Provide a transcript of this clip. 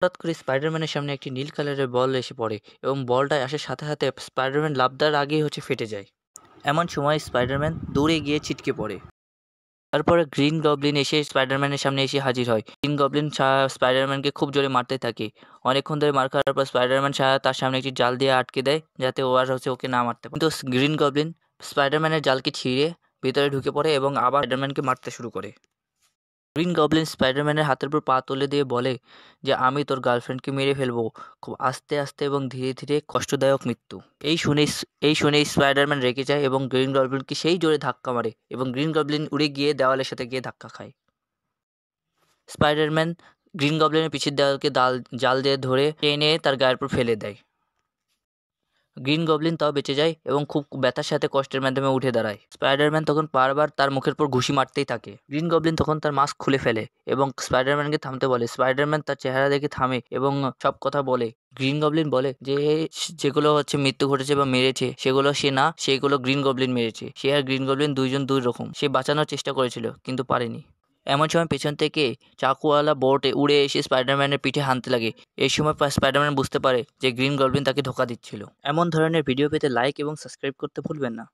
হঠাৎ করে স্পাইডারম্যানের সামনে একটি নীল কালারের বল এসে পড়ে এবং বলটা আসার সাথে সাথে স্পাইডারম্যান লাফ দেওয়ার আগেই ফেটে যায়। এমন সময় স্পাইডারম্যান দৌড়ে গিয়ে ছিটকে পড়ে। তারপরে গ্রিন গবলিন এসে স্পাইডারম্যানের সামনে এসে হাজির হয়। গ্রিন গবলিন স্পাইডারম্যানকে খুব জোরে মারতে থাকে। অনেকক্ষণ ধরে মার খাওয়ার পর স্পাইডারম্যান তার সামনে একটি জাল দিয়ে আটকে দেয় যাতে ও আর ওকে না মারতে পারে। কিন্তু গ্রিন গবলিন স্পাইডারম্যানের জালকে ছিঁড়ে ভিতরে ঢুকে পড়ে এবং আবার স্পাইডারম্যানকে মারতে শুরু করে। গ্রিন গবলিন স্পাইডারম্যানের হাতের উপর পা তুলে দিয়ে বলে যে আমি তোর গার্লফ্রেন্ডকে মেরে ফেলবো, খুব আস্তে আস্তে এবং ধীরে ধীরে কষ্টদায়ক মৃত্যু। এই শুনে স্পাইডারম্যান রেগে যায় এবং গ্রিন গবলিনকে সেই জোরে ধাক্কা মারে এবং গ্রিন গবলিন উড়ে গিয়ে দেওয়ালের সাথে গিয়ে ধাক্কা খায়। স্পাইডারম্যান গ্রিন গবলিনের পিছের দেওয়ালকে জাল দিয়ে ধরে টেনে তার গায়ের উপর ফেলে দেয়। গ্রিন গবলিন তাও বেঁচে যায় এবং খুব ব্যথার সাথে কষ্টের মাধ্যমে উঠে দাঁড়ায়। স্পাইডারম্যান তখন বারবার তার মুখের উপর ঘুষি মারতেই থাকে। গ্রিন গবলিন তখন তার মাস্ক খুলে ফেলে এবং স্পাইডারম্যানকে থামতে বলে। স্পাইডারম্যান তার চেহারা দেখে থামে এবং সব কথা বলে। গ্রিন গবলিন বলে যে যেগুলো মৃত্যু ঘটেছে বা মেরেছে সেগুলো সে না, সেগুলো গ্রিন গবলিন মেরেছে। সে আর গ্রিন গবলিন দুইজন দুই রকম। সে বাঁচানোর চেষ্টা করেছিল কিন্তু পারেনি। এমন সময় পেছন থেকে চাকুওয়ালা বোর্ডে উড়ে এসে স্পাইডারম্যানের পিঠে হানতে লাগে। এই সময় স্পাইডারম্যান বুঝতে পারে যে গ্রিন গবলিন তাকে ধোঁকা দিচ্ছিল। এমন ধরনের ভিডিও পেতে লাইক এবং সাবস্ক্রাইব করতে ভুলবেন না।